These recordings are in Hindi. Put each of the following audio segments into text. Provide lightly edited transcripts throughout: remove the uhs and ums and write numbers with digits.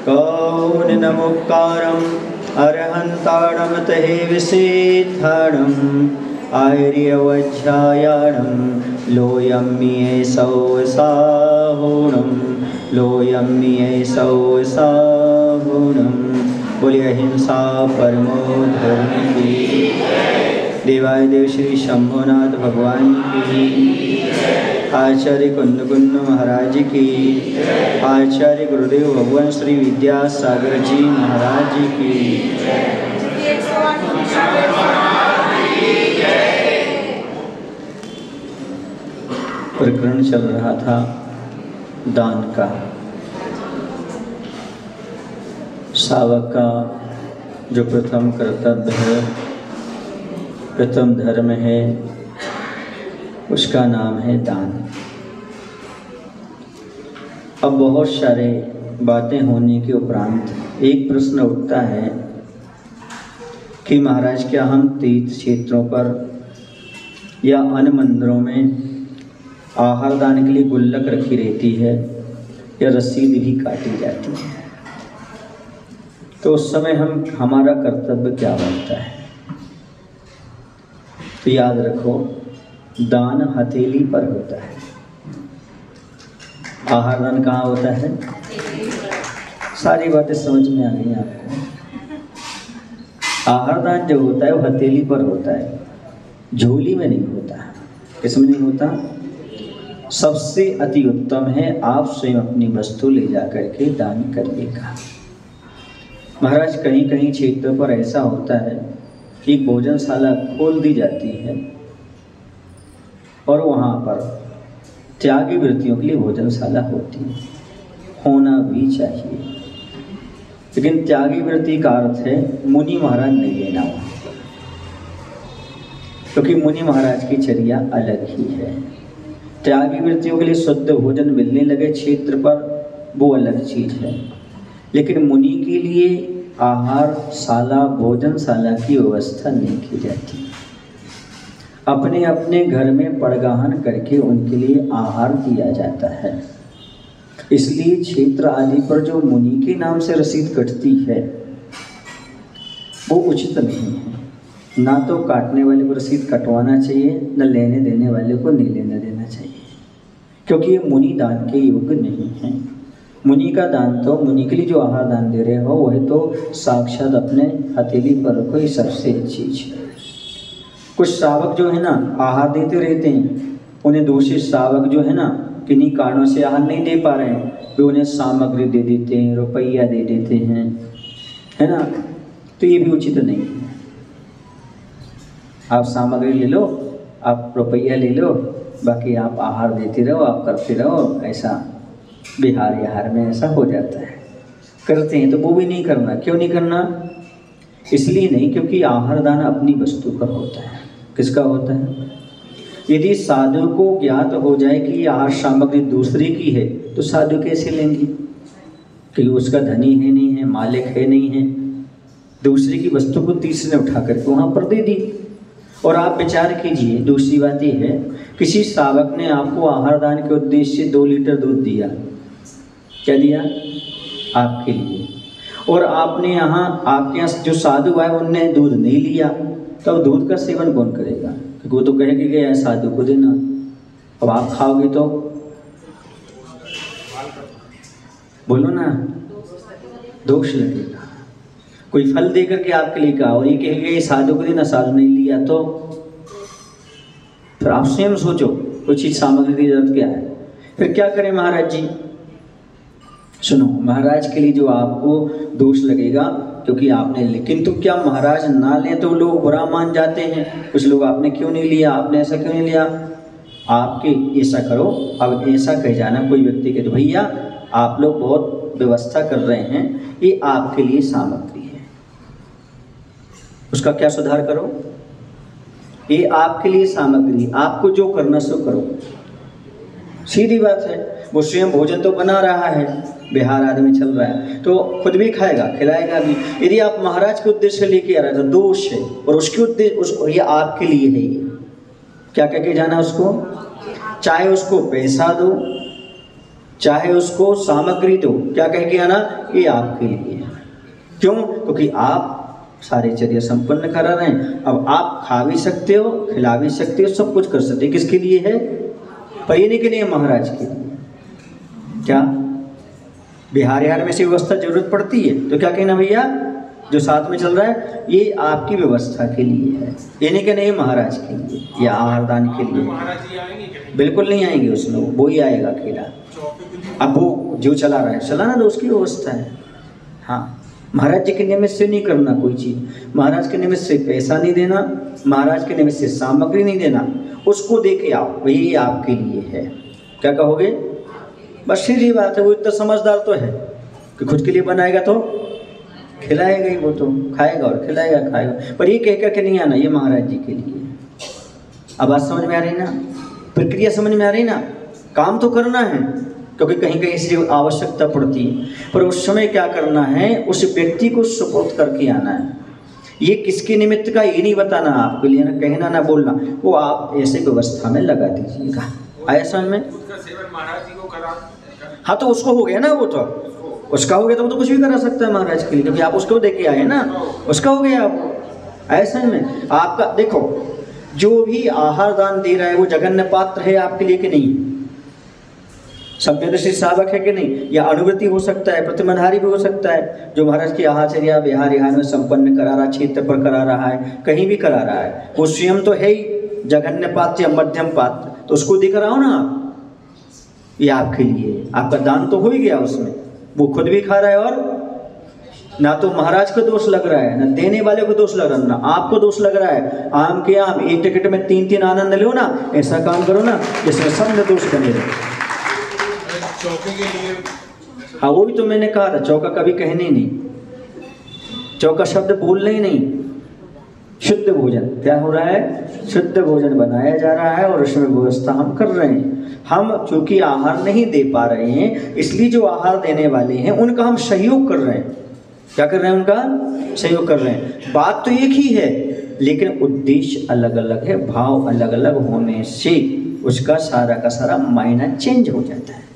कौनिनमुक्कारम् अर्हन्ताणं तहे विषेत्थाणम् आर्यवज्रायाणं लोयम्ये सौसाहुणं लोयम्ये सौसाहुणं। बोलिए अहिंसा परमो धर्म की। देवाय देव श्री शंभुनाथ भगवान की। आचार्य कुंद महाराज की। आचार्य गुरुदेव भगवान श्री विद्यासागर जी महाराज की। प्रकरण चल रहा था दान का। सावक का जो प्रथम कर्तव्य है, प्रथम धर्म है, उसका नाम है दान। अब बहुत सारे बातें होने के उपरांत एक प्रश्न उठता है कि महाराज क्या हम तीर्थ क्षेत्रों पर या अन्य मंदिरों में आहार दान के लिए गुल्लक रखी रहती है या रसीद भी काटी जाती है, तो उस समय हमारा कर्तव्य क्या बनता है? तो याद रखो, दान हथेली पर होता है। आहार दान कहाँ होता है? सारी बातें समझ में आ गई आपको। आहार दान जो होता है वो हथेली पर होता है, झोली में नहीं होता। किसमें नहीं होता? सबसे अति उत्तम है आप स्वयं अपनी वस्तु ले जा करके दान करिएगा। महाराज कहीं कहीं क्षेत्र पर ऐसा होता है कि भोजनशाला खोल दी जाती है और वहाँ पर त्यागी वृत्तियों के लिए भोजनशाला होती है, होना भी चाहिए। लेकिन त्यागी वृत्ति का अर्थ है मुनि महाराज नहीं लेना वहाँ, क्योंकि मुनि महाराज की चर्या अलग ही है। त्यागी वृत्तियों के लिए शुद्ध भोजन मिलने लगे क्षेत्र पर, वो अलग चीज है। लेकिन मुनि के लिए आहारशाला भोजनशाला की व्यवस्था नहीं की जाती। अपने अपने घर में पड़गाहन करके उनके लिए आहार दिया जाता है। इसलिए क्षेत्र आदि पर जो मुनि के नाम से रसीद कटती है वो उचित नहीं है। ना तो काटने वाले को रसीद कटवाना चाहिए, न लेने देने वाले को नहीं लेने देना चाहिए, क्योंकि ये मुनि दान के योग्य नहीं है। मुनि का दान तो, मुनि के लिए जो आहार दान दे रहे हो वह तो साक्षात अपने हथेली पर रखो, ये सबसे अच्छी चीज है। कुछ श्रावक जो है ना आहार देते रहते हैं, उन्हें दूसरे श्रावक जो है ना किन्हीं कारणों से आहार नहीं दे पा रहे हैं, वे उन्हें सामग्री दे देते हैं, रुपया दे देते हैं, है ना। तो ये भी उचित नहीं है। आप सामग्री ले लो, आप रुपया ले लो, बाकी आप आहार देते रहो, आप करते रहो। ऐसा बिहार में ऐसा हो जाता है। करते हैं तो वो भी नहीं करना। क्यों नहीं करना? इसलिए नहीं क्योंकि आहार दान अपनी वस्तु का होता है। किसका होता है? यदि साधु को ज्ञात हो जाए कि आहार सामग्री दूसरे की है तो साधु कैसे लेंगे? क्योंकि उसका धनी है नहीं है, मालिक है नहीं है। दूसरे की वस्तु को तीसरे ने उठा करके वहाँ पर दे दी। और आप विचार कीजिए, दूसरी बात ये है, किसी श्रावक ने आपको आहार दान के उद्देश्य से 2 लीटर दूध दिया। क्या दिया? आपके लिए। और आपने आपके यहाँ जो साधु आए उनने दूध नहीं लिया, तो अब दूध का सेवन कौन करेगा? क्योंकि वो तो कहेगा कि साधु को देना। अब आप खाओगे तो बोलो ना, दोष लगेगा। कोई फल दे करके आपके लिए कहा और ये कहेगा ये साधु को देना, साधु नहीं लिया तो फिर आप स्वयं सोचो कुछ चीज सामग्री की जरूरत क्या है। फिर क्या करें महाराज जी? सुनो, महाराज के लिए जो आपको दोष लगेगा क्योंकि आपने, लेकिन तो क्या महाराज ना लें तो लोग बुरा मान जाते हैं। कुछ लोग आपने क्यों नहीं लिया, आपने ऐसा क्यों नहीं लिया। आपके ऐसा करो, अब ऐसा कह जाना कोई व्यक्ति के तो भैया आप लोग बहुत व्यवस्था कर रहे हैं, ये आपके लिए सामग्री है, उसका क्या सुधार करो। ये आपके लिए सामग्री, आपको जो करना सो करो। सीधी बात है। वो स्वयं भोजन तो बना रहा है, बिहार आदमी चल रहा है तो खुद भी खाएगा, खिलाएगा भी। यदि आप महाराज के उद्देश्य से लेके आ रहे तो दोष है, और उसके उद्देश्य ये आपके लिए है। ये क्या कह के जाना उसको, चाहे उसको पैसा दो, चाहे उसको सामग्री दो, क्या कह के आना, ये आपके लिए है। क्यों? क्योंकि आप सारे चर्या संपन्न करा रहे हैं। अब आप खा भी सकते हो, खिला भी सकते हो, सब कुछ कर सकते हो। किसके लिए है? परिणी के लिए, महाराज के लिए। क्या बिहार में से व्यवस्था जरूरत पड़ती है तो क्या कहना भैया, जो साथ में चल रहा है ये आपकी व्यवस्था के लिए है, ये नहीं कि नहीं महाराज के लिए या आहार दान के लिए। बिल्कुल नहीं आएंगे उसमें, वो ही आएगा अकेला। अब वो जो चला रहा है चलाना तो उसकी व्यवस्था है। हाँ, महाराज जी के निमित्त से नहीं करना कोई चीज़, महाराज के निमित्त से पैसा नहीं देना, महाराज के निमित्त से सामग्री नहीं देना, उसको दे के आओ, वही आपके लिए है। क्या कहोगे? बस सीधी बात है। वो इतना समझदार तो है कि खुद के लिए बनाएगा तो खिलाएगा ही, वो तो खाएगा और खिलाएगा, खाएगा, पर ये कह के नहीं आना ये महाराज जी के लिए। अब बात समझ में आ रही ना, प्रक्रिया समझ में आ रही ना। काम तो करना है क्योंकि कहीं कहीं इसकी आवश्यकता पड़ती है, पर उस समय क्या करना है, उस व्यक्ति को सुपुर्द करके आना है। ये किसके निमित्त का ये नहीं बताना आपके लिए, ना कहना ना बोलना, वो आप ऐसे व्यवस्था में लगा दीजिएगा। आया समझ में? हाँ तो उसको हो गया ना, वो तो उसका हो गया तो वो तो कुछ भी करा सकता है महाराज के लिए, क्योंकि आप उसको देके आए ना, उसका हो गया आपको। ऐसा में आपका देखो, जो भी आहार दान दे रहा है वो जघन्य पात्र है आपके लिए कि नहीं, सभ्यदृष्टि साधक है कि नहीं, या अनुवृत्ति हो सकता है, प्रतिमधारी भी हो सकता है। जो महाराज की आहाचर्या बिहार में संपन्न करा रहा, क्षेत्र पर करा रहा है, कहीं भी करा रहा है, वो स्वयं तो है ही जघन्य पात्र या मध्यम पात्र, तो उसको दिख रहा हो ना आप, ये आपके लिए, आपका दान तो हो ही गया उसमें। वो खुद भी खा रहा है और ना तो महाराज को दोष लग रहा है, ना देने वाले को दोष लग रहा है, ना आपको दोष लग रहा है। आम के आम एक टिकट में 3-3 आनंद लो ना, ऐसा काम करो ना जिसमें सब में दोष बने रहे। चौके के लिए हाँ, वो भी तो मैंने कहा था, चौका कभी कहने ही नहीं, चौका शब्द बोलना ही नहीं। शुद्ध भोजन क्या हो रहा है, शुद्ध भोजन बनाया जा रहा है और उसमें व्यवस्था हम कर रहे हैं। हम चूंकि आहार नहीं दे पा रहे हैं, इसलिए जो आहार देने वाले हैं उनका हम सहयोग कर रहे हैं। क्या कर रहे हैं? उनका सहयोग कर रहे हैं। बात तो एक ही है, लेकिन उद्देश्य अलग अलग है, भाव अलग अलग होने से उसका सारा का सारा मायना चेंज हो जाता है।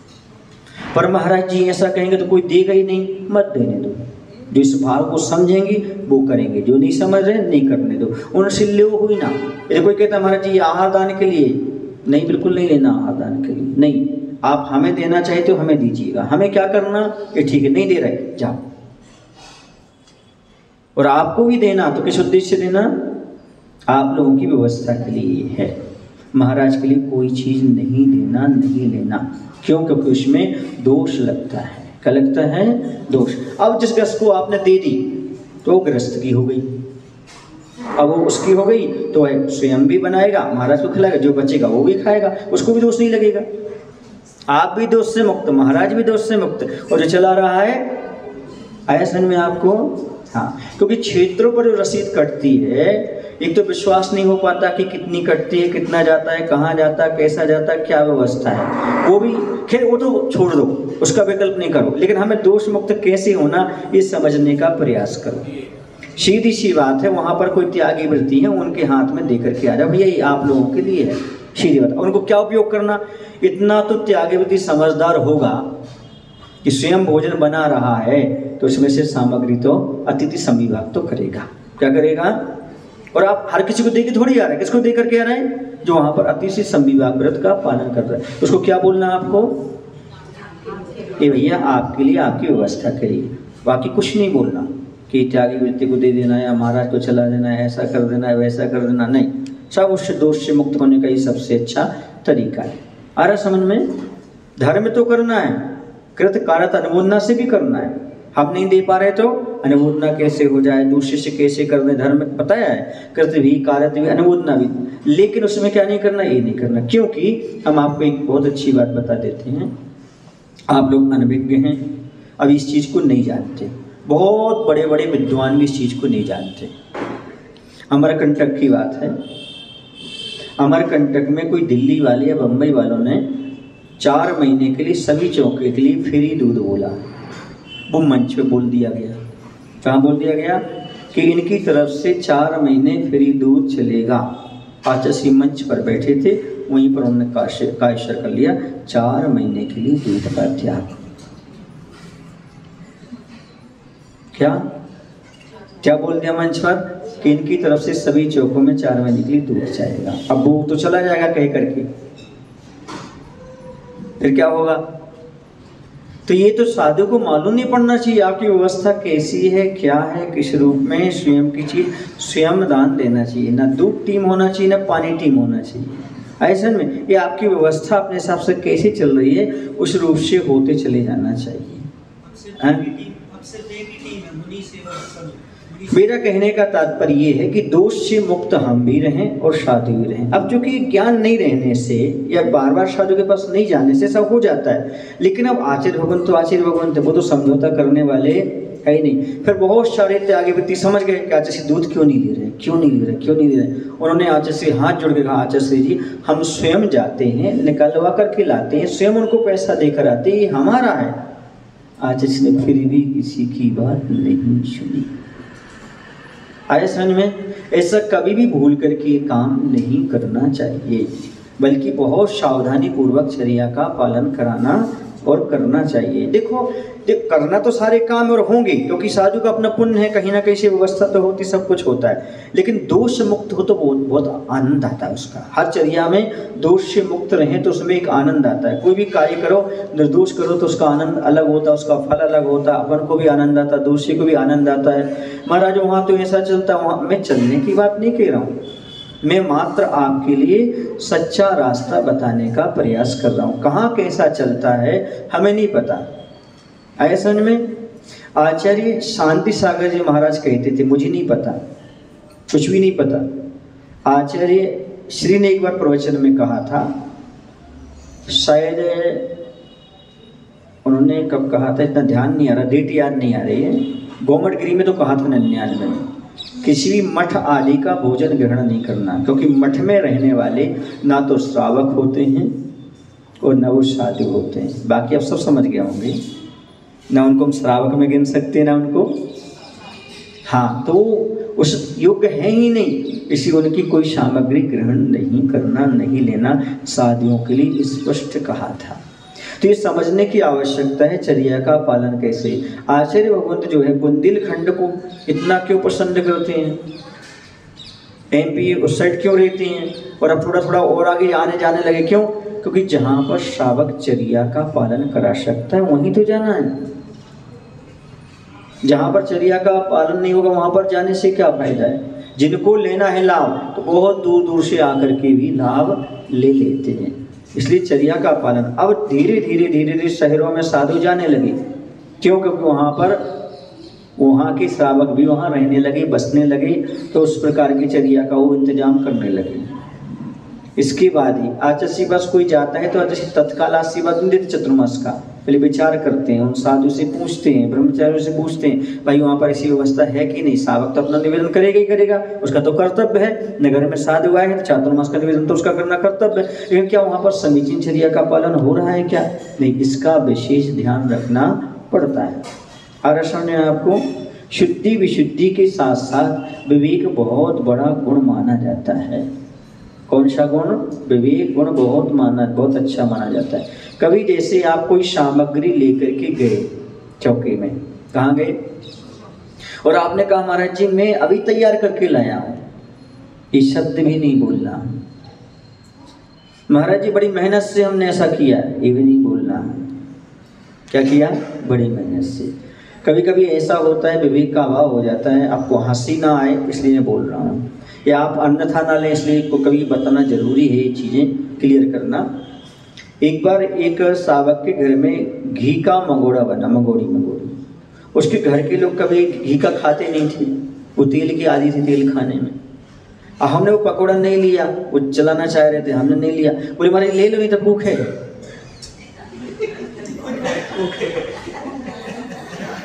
पर महाराज जी ऐसा कहेंगे तो कोई देगा ही नहीं, मत देने दो। जो इस भाव को समझेंगे वो करेंगे, जो नहीं समझ रहे नहीं करने दो, उनसे ले हुई ना। यदि कोई कहता महाराज जी आहार दान के लिए नहीं, बिल्कुल नहीं लेना आहार दान के लिए, नहीं, आप हमें देना चाहे तो हमें दीजिएगा, हमें क्या करना, ये ठीक है, नहीं दे रहे जाओ। और आपको भी देना तो किस उद्देश्य से देना, आप लोगों की व्यवस्था के लिए है। महाराज के लिए कोई चीज नहीं देना, नहीं लेना। क्यों? क्योंकि उसमें दोष लगता है। क्या लगता है? दोष। अब जिस ग्रस्त को आपने दे दी तो ग्रस्त की हो गई, अब वो उसकी हो गई तो स्वयं भी बनाएगा, महाराज को खिलाएगा, जो बचेगा वो भी खाएगा, उसको भी दोष नहीं लगेगा। आप भी दोष से मुक्त, महाराज भी दोष से मुक्त, और जो चला रहा है आया समझ में आपको? हाँ, क्योंकि क्षेत्रों पर जो रसीद कटती है, एक तो विश्वास नहीं हो पाता कि कितनी कटती है, कितना जाता है, कहाँ जाता है, कैसा जाता है, क्या व्यवस्था है, वो भी खैर वो तो छोड़ दो, उसका विकल्प नहीं करो, लेकिन हमें दोष मुक्त कैसे होना ये समझने का प्रयास करो। सीधी सी बात है, वहाँ पर कोई त्यागी वृत्ति है, उनके हाथ में दे करके आ जाओ, भैया ये आप लोगों के लिए है, सीधी बात। उनको क्या उपयोग करना, इतना तो त्यागी वृत्ति समझदार होगा कि स्वयं भोजन बना रहा है तो उसमें से सामग्री तो अतिथि संविभाग तो करेगा। क्या करेगा? और आप हर किसी को दे के थोड़ी आ रहे हैं, किसको दे करके आ रहे हैं? जो वहाँ पर अतिथि संविभाग व्रत का पालन कर रहा है, उसको क्या बोलना है आपको? ये भैया आपके लिए, आपकी व्यवस्था के लिए, बाकी कुछ नहीं बोलना कि त्यागी वृत्ति को दे देना या महाराज को चला देना है, ऐसा कर देना है, वैसा कर देना, नहीं। सब उस दोष से मुक्त होने का ही सबसे अच्छा तरीका है। आ रहा समझ में? धर्म तो करना है, कृत कारत अनुमोदना से भी करना है। हम नहीं दे पा रहे तो अनुमोदना कैसे हो जाए, दूसरे से कैसे कर दे, धर्म में बताया है, कृत भी कारत भी अनुमोदना भी, लेकिन उसमें क्या नहीं करना, ये नहीं करना। क्योंकि हम आपको एक बहुत अच्छी बात बता देते हैं, आप लोग अनभिज्ञ हैं, अब इस चीज़ को नहीं जानते, बहुत बड़े बड़े विद्वान भी इस चीज़ को नहीं जानते। अमरकंटक की बात है, अमरकंटक में कोई दिल्ली वाले या बम्बई वालों ने 4 महीने के लिए सभी चौके के लिए फ्री दूध बोला। वो मंच पे बोल दिया गया, कहाँ बोल दिया गया कि इनकी तरफ से 4 महीने फ्री दूध चलेगा। आचार्य मंच पर बैठे थे, वहीं पर उन्होंने कायशर कर लिया 4 महीने के लिए दूध का त्याग। क्या बोल दिया मंच पर कि इनकी तरफ से सभी चौकों में 4 महीने के लिए दूध जाएगा। अब वो तो चला जाएगा कह करके, फिर क्या होगा? तो ये तो साधु को मालूम नहीं पड़ना चाहिए आपकी व्यवस्था कैसी है, क्या है, किस रूप में स्वयं की चीज स्वयं दान देना चाहिए। ना दूध टीम होना चाहिए, ना पानी टीम होना चाहिए। ऐसे में ये आपकी व्यवस्था अपने हिसाब से कैसे चल रही है उस रूप से होते चले जाना चाहिए। मेरा कहने का तात्पर्य ये है कि दोष से मुक्त हम भी रहें और साधु भी रहें। अब चूंकि ज्ञान नहीं रहने से या बार बार साधु के पास नहीं जाने से सब हो जाता है, लेकिन अब आचार्य भगवान तो आचार्य भगवान थे, वो तो समझौता करने वाले है ही नहीं। फिर बहुत सारे त्यागी व्यक्ति समझ गए कि आचार्य से दूध क्यों नहीं ले रहे, क्यों नहीं ले रहे, क्यों नहीं ले रहे। उन्होंने आचार्य से हाथ जोड़ के कहा, आचार्य जी हम स्वयं जाते हैं, निकलवा करके लाते हैं, स्वयं उनको पैसा देकर आते हैं, ये हमारा है। आचार्य ने फिर भी किसी की बात नहीं सुनी। आया समझ में? ऐसा कभी भी भूल करके काम नहीं करना चाहिए, बल्कि बहुत सावधानी पूर्वक चर्या का पालन कराना और करना चाहिए। देखो करना तो सारे काम और होंगे, क्योंकि साधु का अपना पुण्य है, कहीं ना कहीं से व्यवस्था तो होती, सब कुछ होता है, लेकिन दोष से मुक्त हो तो बहुत आनंद आता है उसका। हर चर्या में दोष से मुक्त रहे तो उसमें एक आनंद आता है। कोई भी कार्य करो, निर्दोष करो तो उसका आनंद अलग होता है, उसका फल अलग होता है, अपन को भी आनंद आता है, दोषी को भी आनंद आता है। महाराज वहाँ तो ऐसा चलता, वहाँ मैं चलने की बात नहीं कह रहा हूँ, मैं मात्र आपके लिए सच्चा रास्ता बताने का प्रयास कर रहा हूँ। कहाँ कैसा चलता है हमें नहीं पता। ऐसा में आचार्य शांति सागर जी महाराज कहते थे, मुझे नहीं पता, कुछ भी नहीं पता। आचार्य श्री ने एक बार प्रवचन में कहा था, शायद उन्होंने कब कहा था इतना ध्यान नहीं आ रहा, डेट याद नहीं आ रही है, गोमटगिरी में तो कहा था 99 में, किसी भी मठ आदि का भोजन ग्रहण नहीं करना, क्योंकि मठ में रहने वाले ना तो श्रावक होते हैं और न वो साधु होते हैं। बाकी आप सब समझ गए होंगे, ना उनको हम श्रावक में गिन सकते हैं ना उनको, हाँ तो उस योग्य है ही नहीं, इसलिए उनकी कोई सामग्री ग्रहण नहीं करना, नहीं लेना साधुओं के लिए स्पष्ट कहा था। तो ये समझने की आवश्यकता है चर्या का पालन कैसे। आचार्य भगवंत जो है बुंदेलखंड को इतना क्यों पसंद करते हैं, MP उस साइड क्यों रहते हैं, और अब थोड़ा थोड़ा और आगे आने जाने लगे, क्यों? क्योंकि जहाँ पर श्रावक चर्या का पालन करा सकता है वहीं तो जाना है। जहाँ पर चर्या का पालन नहीं होगा वहाँ पर जाने से क्या फायदा है। जिनको लेना है लाभ तो बहुत दूर दूर से आकर के भी लाभ ले लेते हैं। इसलिए चर्या का पालन अब धीरे धीरे शहरों में साधु जाने लगे, क्यों? क्योंकि वहाँ पर वहाँ के श्रावक भी वहाँ रहने लगे, बसने लगे, तो उस प्रकार की चर्या का वो इंतजाम करने लगे। इसके बाद ही आचार्य पास कोई जाता है तो आचार्य तत्काल आशीर्वाद नहीं देते चतुर्मास का, पहले विचार करते हैं, उन साधु से पूछते हैं, ब्रह्मचारियों से पूछते हैं, भाई वहाँ पर ऐसी व्यवस्था है कि नहीं। श्रावक तो अपना निवेदन करेगा ही करेगा, उसका तो कर्तव्य है, नगर में साधु आए हैं तो चातुर्मास का निवेदन तो उसका करना कर्तव्य है, लेकिन क्या वहाँ पर समीचीन चर्या का पालन हो रहा है क्या? नहीं, इसका विशेष ध्यान रखना पड़ता है। आरक्षण ने आपको शुद्धि विशुद्धि के साथ साथ विवेक बहुत बड़ा गुण माना जाता है। कौन सा गुण? विवेक गुण बहुत अच्छा माना जाता है। कभी जैसे आप कोई सामग्री लेकर के गए चौके में, कहाँ गए, और आपने कहा महाराज जी मैं अभी तैयार करके लाया हूँ, ये शब्द भी नहीं बोलना। महाराज जी बड़ी मेहनत से हमने ऐसा किया, ये भी नहीं बोलना। क्या किया? बड़ी मेहनत से। कभी कभी ऐसा होता है विवेक का अभाव हो जाता है, आपको हंसी ना आए इसलिए मैं बोल रहा हूँ, या आप अन्यथा ना लें इसलिए को कभी बताना जरूरी है, ये चीज़ें क्लियर करना। एक बार एक श्रावक के घर में घी का मंगोड़ा बना, मंगोड़ी। उसके घर के लोग कभी घी का खाते नहीं थे, वो तेल की आदि थी तेल खाने में। अब हमने वो पकौड़ा नहीं लिया, वो चलाना चाह रहे थे, हमने नहीं लिया, बोले हमारे ले लो नहीं तो भूख है।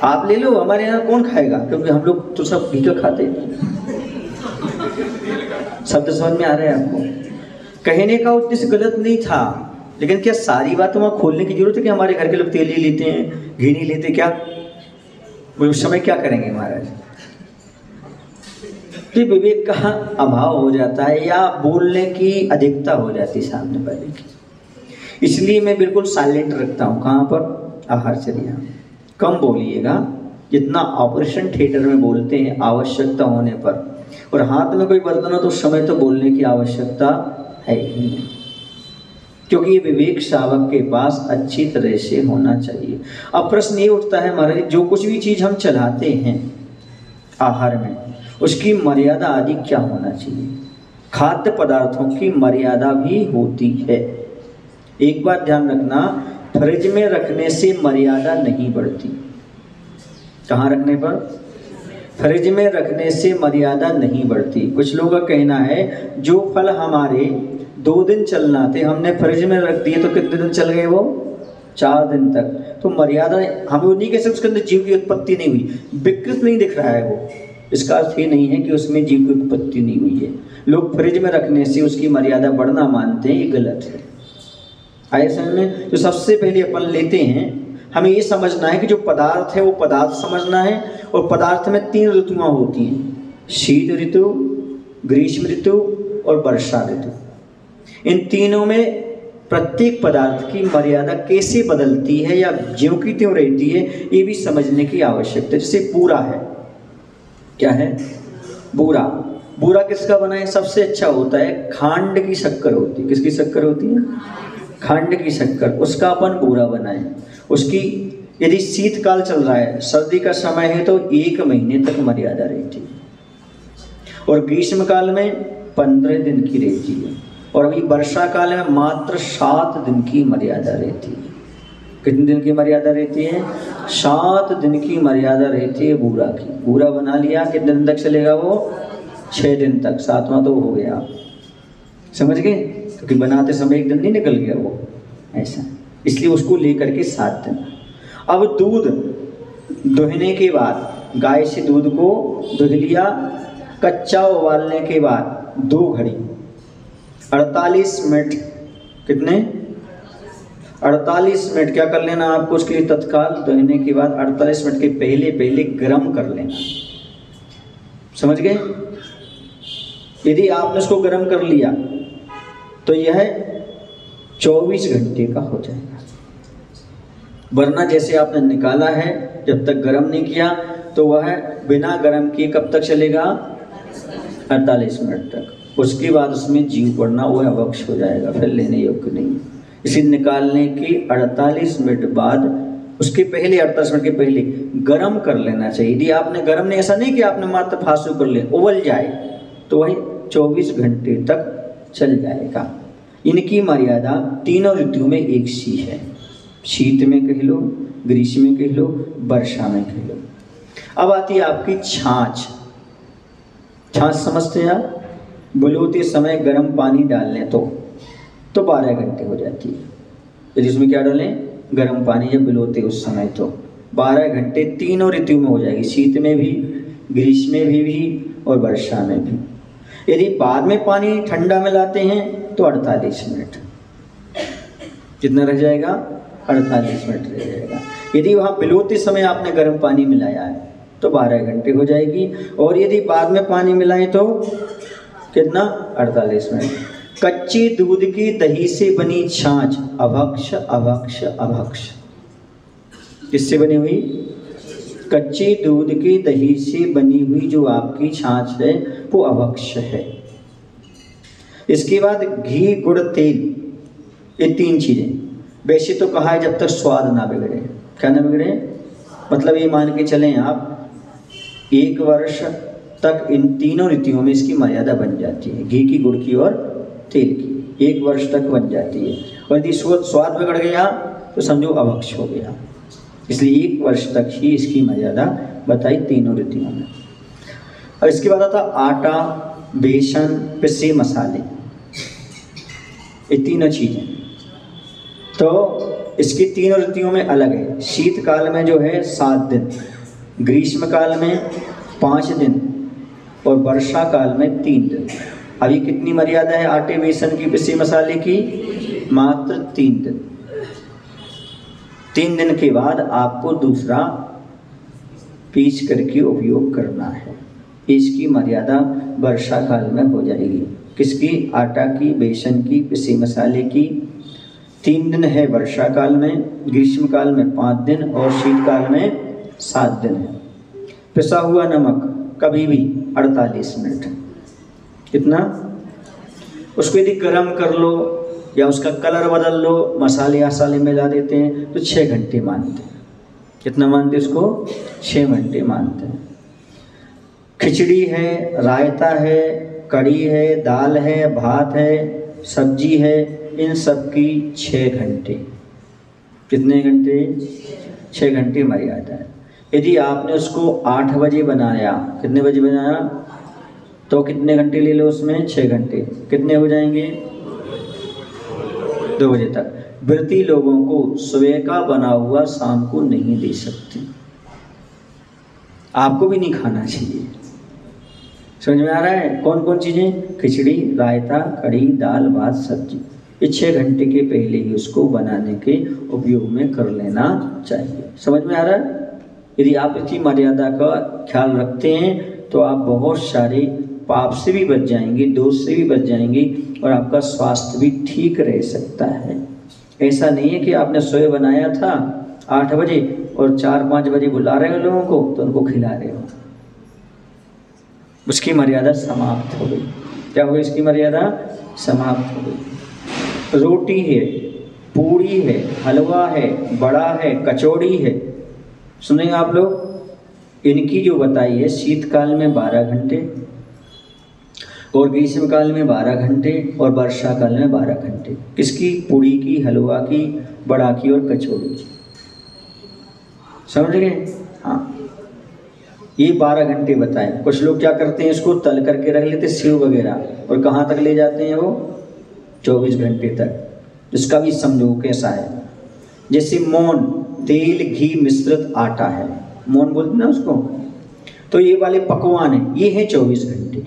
आप ले लो, हमारे यहाँ कौन खाएगा, क्योंकि हम लोग तो सब घी का खाते हैं। शब्द समझ में आ रहा है आपको? कहने का उद्देश्य गलत नहीं था, लेकिन क्या सारी बात वहाँ खोलने की जरूरत है कि हमारे घर के लोग तेल ही लेते हैं, घी नहीं लेते? क्या वो उस समय क्या करेंगे महाराज? कि विवेक का अभाव हो जाता है या बोलने की अधिकता हो जाती है सामने वाले की। इसलिए मैं बिल्कुल साइलेंट रखता हूँ। कहाँ पर? आहारचर्या। कम बोलिएगा, जितना ऑपरेशन थिएटर में बोलते हैं आवश्यकता होने पर, और हाथ में कोई बर्तन हो तो उस समय तो बोलने की आवश्यकता है ही नहीं, क्योंकि ये विवेक शावक के पास अच्छी तरह से होना चाहिए। अब प्रश्न ये उठता है महाराज, जो कुछ भी चीज़ हम चलाते हैं आहार में, उसकी मर्यादा आदि क्या होना चाहिए? खाद्य पदार्थों की मर्यादा भी होती है। एक बात ध्यान रखना, फ्रिज में रखने से मर्यादा नहीं बढ़ती। कहाँ रखने पर? फ्रिज में रखने से मर्यादा नहीं बढ़ती। कुछ लोगों का कहना है जो फल हमारे 2 दिन चलना थे हमने फ्रिज में रख दिए तो कितने दिन चल गए? वो 4 दिन तक। तो मर्यादा हमें वो नहीं कह सकते उसके अंदर जीव की उत्पत्ति नहीं हुई, विकृत नहीं दिख रहा है वो, इसका अर्थ ये नहीं है कि उसमें जीव की उत्पत्ति नहीं हुई है। लोग फ्रिज में रखने से उसकी मर्यादा बढ़ना मानते हैं, ये गलत है। आए समझ में? तो सबसे पहले अपन लेते हैं, हमें ये समझना है कि जो पदार्थ है वो पदार्थ समझना है, और पदार्थ में 3 ऋतुआं होती हैं, शीत ऋतु, ग्रीष्म ऋतु और वर्षा ऋतु। इन तीनों में प्रत्येक पदार्थ की मर्यादा कैसे बदलती है या ज्यों की त्यों रहती है, ये भी समझने की आवश्यकता है। जैसे बूरा है, क्या है? बूरा। बूरा किसका बना है? सबसे अच्छा होता है खांड की शक्कर होती है। किसकी शक्कर होती है? खांड की शक्कर। उसका अपन बूरा बनाए। उसकी यदि शीतकाल चल रहा है, सर्दी का समय है, तो 1 महीने तक मर्यादा रहती है, और ग्रीष्म काल में 15 दिन की रहती है, और अभी वर्षा काल में मात्र 7 दिन की मर्यादा रहती है। कितने दिन की मर्यादा रहती है? 7 दिन की मर्यादा रहती है बूरा की। बूरा बना लिया, कितने दिन तक चलेगा वो? 6 दिन तक। 7वां तो हो गया, समझ गए? क्योंकि बनाते समय 1 दिन नहीं निकल गया वो, ऐसा, इसलिए उसको लेकर के 7 दिन। अब दूध दुहने के बाद, गाय से दूध को दुह लिया, कच्चा उबालने के बाद 2 घड़ी 48 मिनट, कितने? 48 मिनट क्या कर लेना आपको? उसके लिए तत्काल दुहने के बाद 48 मिनट के पहले गर्म कर लेना। समझ गए? यदि आपने उसको गर्म कर लिया तो यह 24 घंटे का हो जाएगा। वरना जैसे आपने निकाला है, जब तक गर्म नहीं किया तो वह बिना गर्म किए कब तक चलेगा? 48 मिनट तक। उसके बाद उसमें जीव पड़ना, वह अवक्ष हो जाएगा, फिर लेने योग्य नहीं। इसे निकालने के 48 मिनट बाद, उसके पहले 48 मिनट के पहले गर्म कर लेना चाहिए। यदि आपने गर्म नहीं, ऐसा नहीं कि आपने मात्र फासू कर ले, उबल जाए, तो वही 24 घंटे तक चल जाएगा। इनकी मर्यादा तीनों ऋतुओं में एक सी है। शीत में कह लो, ग्रीष्म में कह लो, वर्षा में कह लो। अब आती है आपकी छाछ। छाछ समझते हैं आप? बुलौते समय गर्म पानी डाल लें तो 12 घंटे हो जाती है। यदि इसमें क्या डालें? गर्म पानी, जब बुलौते उस समय तो 12 घंटे तीनों ऋतु में हो जाएगी, शीत में भी, ग्रीष्म में भी और वर्षा में भी। यदि बाद में पानी ठंडा मिलाते हैं तो 48 मिनट। कितना रह जाएगा? 48 मिनट रह जाएगा। यदि वहाँ बुलौते समय आपने गर्म पानी मिलाया है तो 12 घंटे हो जाएगी, और यदि बाद में पानी मिलाएं तो कितना? 48 मिनट। कच्चे दूध की दही से बनी छाछ अभक्ष अभक्ष अभक्ष। किससे बनी हुई? कच्चे दूध की दही से बनी हुई जो आपकी छाछ है वो अभक्ष है। इसके बाद घी, गुड़, तेल, ये 3 चीजें। वैसे तो कहा है जब तक स्वाद ना बिगड़े। क्या ना बिगड़े? मतलब ये मान के चलें आप 1 वर्ष तक इन तीनों ऋतुओं में इसकी मर्यादा बन जाती है, घी की, गुड़ की और तेल की। 1 वर्ष तक बन जाती है, और यदि स्वाद बिगड़ गया तो समझो अभक्ष हो गया। इसलिए 1 वर्ष तक ही इसकी मर्यादा बताई तीनों ऋतुओं में। और इसके बाद आता आटा, बेसन, पिसे मसाले, ये तीनों चीज़ें। तो इसकी तीनों ऋतुओं में अलग है। शीतकाल में जो है 7 दिन, ग्रीष्म काल में 5 दिन और वर्षा काल में 3 दिन। अभी कितनी मर्यादा है आटे, बेसन की, पिसे मसाले की? मात्र 3 दिन। 3 दिन के बाद आपको दूसरा पीस करके उपयोग करना है। इसकी मर्यादा वर्षा काल में हो जाएगी। किसकी? आटा की, बेसन की, पिसे मसाले की। 3 दिन है वर्षा काल में, ग्रीष्म काल में 5 दिन और शीतकाल में 7 दिन है। पिसा हुआ नमक कभी भी 48 मिनट। कितना? उसको यदि गर्म कर लो या उसका कलर बदल लो, मसाले वसाले मिला देते हैं तो 6 घंटे मानते हैं। कितना मानते हैं उसको? 6 घंटे मानते हैं। खिचड़ी है, रायता है, कड़ी है, दाल है, भात है, सब्जी है, इन सब की 6 घंटे। कितने घंटे? 6 घंटे मर्यादा है। यदि आपने उसको 8 बजे बनाया, कितने बजे बनाया, तो कितने घंटे ले लो उसमें? 6 घंटे। कितने हो जाएंगे? 2 बजे तक। व्रती लोगों को सुबह का बना हुआ शाम को नहीं दे सकती, आपको भी नहीं खाना चाहिए। समझ में आ रहा है? कौन कौन चीज़ें? खिचड़ी, रायता, कड़ी, दाल, भात, सब्जी, ये 6 घंटे के पहले ही उसको बनाने के उपयोग में कर लेना चाहिए। समझ में आ रहा है? यदि आप इसकी मर्यादा का ख्याल रखते हैं तो आप बहुत सारे पाप से भी बच जाएंगे, दोष से भी बच जाएंगे और आपका स्वास्थ्य भी ठीक रह सकता है। ऐसा नहीं है कि आपने सुबह बनाया था 8 बजे और 4-5 बजे बुला रहे हो लोगों को तो उनको खिला रहे हो, उसकी मर्यादा समाप्त हो गई। क्या हो गई? इसकी मर्यादा समाप्त हो गई। रोटी है, पूड़ी है, हलवा है, बड़ा है, कचौड़ी है, सुनेंगे आप लोग। इनकी जो बताई है शीतकाल में 12 घंटे और ग्रीष्म काल में 12 घंटे और वर्षा काल में 12 घंटे। किसकी? पूड़ी की, हलवा की, बड़ा की और कचौड़ी की। समझ गए? हाँ, ये 12 घंटे बताए। कुछ लोग क्या करते हैं, इसको तल करके रख लेते सेव वगैरह, और कहाँ तक ले जाते हैं वो? 24 घंटे तक। इसका भी समझो कैसा है। जैसे मौन, तेल घी मिश्रित आटा है, मौन बोलते ना उसको, तो ये वाले पकवान है, ये है 24 घंटे।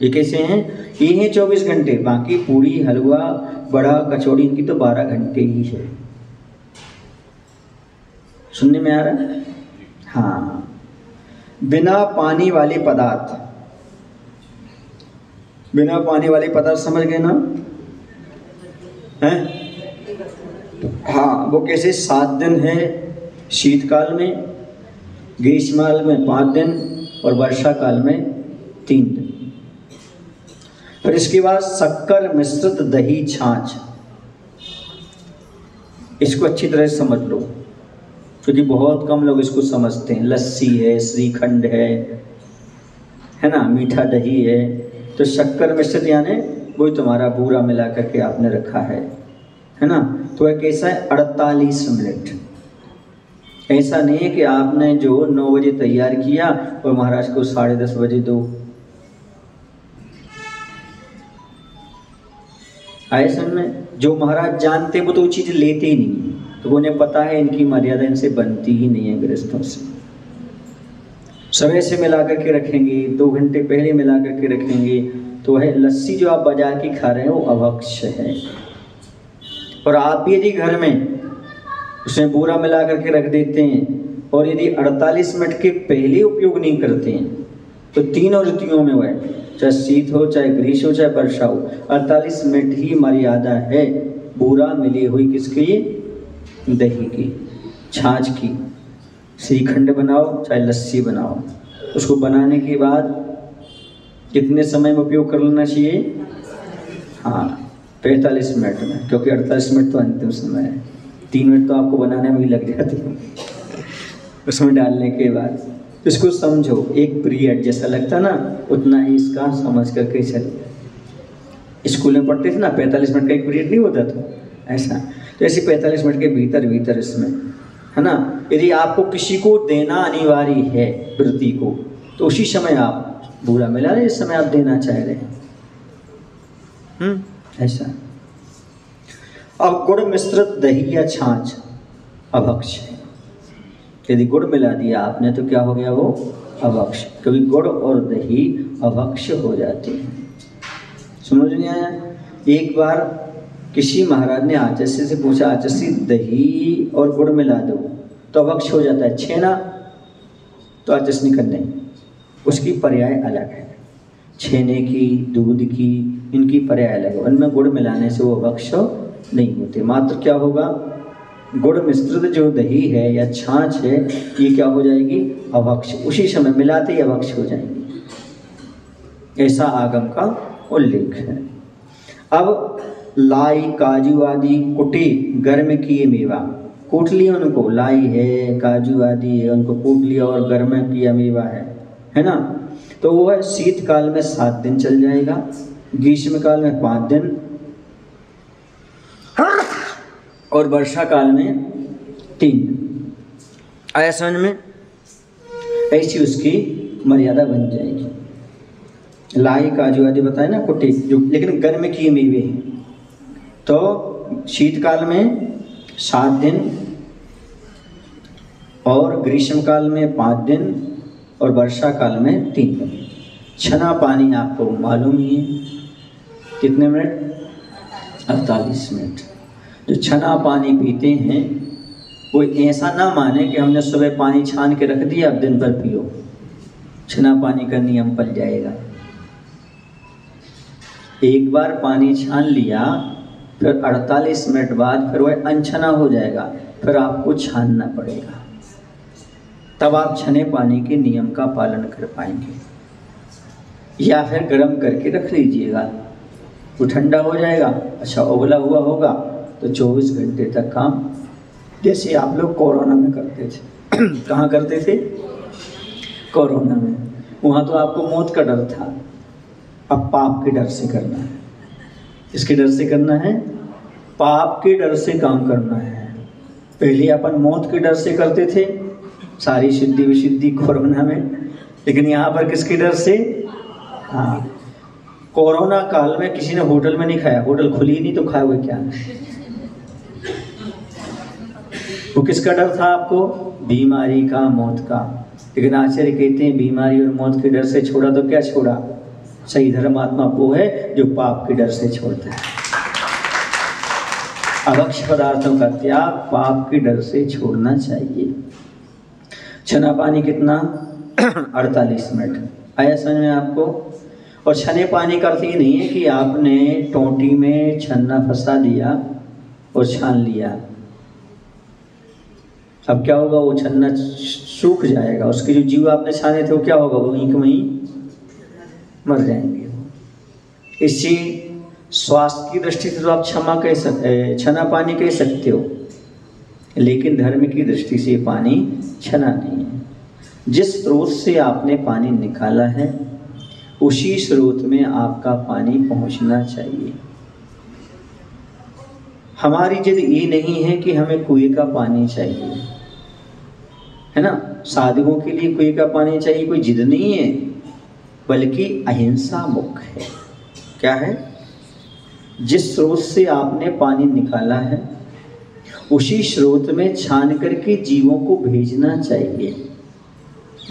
ये कैसे हैं? ये हैं 24 घंटे। बाकी पूड़ी, हलवा, बड़ा, कचौड़ी, इनकी तो 12 घंटे ही है। सुनने में आ रहा है? हाँ। बिना पानी वाले पदार्थ, बिना पानी वाले पदार्थ समझ गए ना? हैं? हाँ, वो कैसे? 7 दिन है शीतकाल में, ग्रीष्मकाल में 5 दिन और वर्षा काल में 3 दिन। फिर इसके बाद शक्कर मिश्रित दही छाछ, इसको अच्छी तरह से समझ लो क्योंकि बहुत कम लोग इसको समझते हैं। लस्सी है, श्रीखंड है ना, मीठा दही है, तो शक्कर मिश्रित यानी वही तुम्हारा बूरा मिला करके आपने रखा है ना। तो वह कैसा है? 48 मिनट। ऐसा नहीं है कि आपने जो 9 बजे तैयार किया और महाराज को 10:30 बजे दो। ऐसा में जो महाराज जानते वो तो वो चीज़ लेते ही नहीं, तो उन्हें पता है इनकी मर्यादा इनसे बनती ही नहीं है गृहस्थों से। समय से मिला करके रखेंगे, 2 घंटे पहले मिला करके रखेंगे, तो है लस्सी जो आप बाजार की खा रहे हैं वो अभक्ष है। और आप भी यदि घर में उसमें बूरा मिला करके रख देते हैं और यदि 48 मिनट के पहले उपयोग नहीं करते हैं तो तीनों ऋतुओं में वह, चाहे शीत हो, चाहे ग्रीष्म हो, चाहे वर्षा हो, 48 मिनट ही मर्यादा है बूरा मिली हुई किसकी? दही की, छाछ की। श्रीखंड बनाओ चाहे लस्सी बनाओ, उसको बनाने के बाद कितने समय में उपयोग कर लेना चाहिए? हाँ, 45 मिनट में, क्योंकि 48 मिनट तो अंतिम समय है। 3 मिनट तो आपको बनाने में भी लग जाते हैं उसमें डालने के बाद। इसको समझो, एक पीरियड जैसा लगता ना उतना ही इसका समझ करके चलो। स्कूल में पढ़ते थे ना 45 मिनट का एक पीरियड नहीं होता था ऐसा, तो ऐसे 45 मिनट के भीतर भीतर इसमें है ना। यदि आपको किसी को देना अनिवार्य है वृत्ति को, तो उसी समय आप बूरा मिला रहे, इस समय आप देना चाह रहे हैं ऐसा। अब गुड़ मिश्रित दही या छाछ अभक्ष है। यदि गुड़ मिला दिया आपने तो क्या हो गया? वो अभक्ष, क्योंकि गुड़ और दही अभक्ष हो जाते हैं। समझ नहीं आया? एक बार किसी महाराज ने आचार्य से पूछा, आचार्य दही और गुड़ मिला दो तो अभक्ष हो जाता है, छेना? तो आचार्य ने कहा नहीं, उसकी पर्याय अलग है। छेने की, दूध की, इनकी पर्याय अलग है। उनमें गुड़ मिलाने से वो अभक्ष नहीं होते। मात्र क्या होगा, गुड़ मिश्रित जो दही है या छाछ है ये क्या हो जाएगी, अभक्ष, उसी समय मिलाते ही अभक्ष हो जाएंगी। ऐसा आगम का उल्लेख है। अब लाई, काजू आदि कुटे गर्म किए मेवा, कूट लिया उनको, लाई है, काजू आदि है, उनको कूट लिया और गर्म किया मेवा है ना, तो वो है शीतकाल में 7 दिन चल जाएगा, ग्रीष्म काल में 5 दिन और वर्षा काल में 3 दिन। आया समझ में? ऐसी उसकी मर्यादा बन जाएगी। लाई, काजू आदि बताए ना कुटे, जो लेकिन गर्म किए मेवे हैं, तो शीतकाल में 7 दिन और ग्रीष्म काल में 5 दिन और वर्षा काल में 3 दिन। छना पानी आपको मालूम ही है, कितने मिनट, 48 मिनट। जो छना पानी पीते हैं वो ऐसा ना माने कि हमने सुबह पानी छान के रख दिया अब दिन भर पियो, छना पानी का नियम पल जाएगा। एक बार पानी छान लिया फिर 48 मिनट बाद फिर वह अनछना हो जाएगा, फिर आपको छानना पड़ेगा, तब आप छने पानी के नियम का पालन कर पाएंगे। या फिर गर्म करके रख लीजिएगा, वो ठंडा हो जाएगा, अच्छा उबला हुआ होगा तो 24 घंटे तक काम, जैसे आप लोग कोरोना में करते थे। कहाँ करते थे? कोरोना में। वहाँ तो आपको मौत का डर था, अब पाप के डर से करना है। इसके डर से करना है, पाप के डर से काम करना है। पहले अपन मौत के डर से करते थे, सारी सिद्धि विसिद्धि कोरोना में, लेकिन यहाँ पर किसके डर से? हाँ, कोरोना काल में किसी ने होटल में नहीं खाया, होटल खुली नहीं तो खाए हुए क्या? वो किसका डर था आपको? बीमारी का, मौत का। लेकिन आचार्य कहते हैं बीमारी और मौत के डर से छोड़ा तो क्या छोड़ा? सही धर्मात्मा वो है जो पाप के डर से छोड़ता है। अभक्ष पदार्थों का त्याग पाप के डर से छोड़ना चाहिए। छना पानी कितना? 48 मिनट। आया समझ में आपको? और छने पानी का अर्थ ये नहीं है कि आपने टोंटी में छन्ना फंसा दिया और छान लिया, अब क्या होगा, वो छन्ना सूख जाएगा, उसके जो जीव आपने छाने थे वो क्या होगा, वो वहीं के वहीं मर जाएंगे। इसी स्वास्थ्य की दृष्टि से तो आप छना पानी कह सकते हो, लेकिन धर्म की दृष्टि से पानी छना नहीं है। जिस स्रोत से आपने पानी निकाला है उसी स्रोत में आपका पानी पहुंचना चाहिए। हमारी जिद ये नहीं है कि हमें कुएं का पानी चाहिए, है ना, साधुओं के लिए कुएं का पानी चाहिए, कोई जिद नहीं है, बल्कि अहिंसा मुख्य है। क्या है? जिस स्रोत से आपने पानी निकाला है उसी स्रोत में छान करके जीवों को भेजना चाहिए।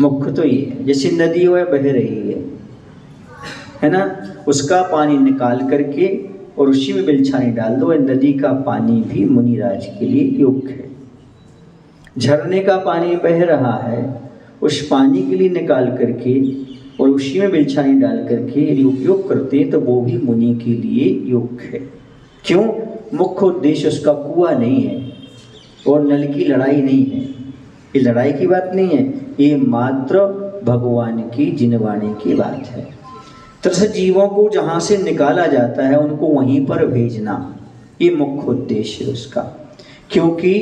मुख्य तो ये है, जैसे नदी हो बह रही है ना, उसका पानी निकाल करके और उसी में बिलछानी डाल दो, नदी का पानी भी मुनिराज के लिए योग्य है। झरने का पानी बह रहा है, उस पानी के लिए निकाल करके और उसी में बिलछानी डाल करके यदि उपयोग करते हैं तो वो भी मुनि के लिए योग्य है। क्यों? मुख्य उद्देश्य उसका कुआं नहीं है और नल की लड़ाई नहीं है, ये लड़ाई की बात नहीं है, ये मात्र भगवान की जिनवाणी की बात है। तरह जीवों को जहाँ से निकाला जाता है उनको वहीं पर भेजना, ये मुख्य उद्देश्य है उसका। क्योंकि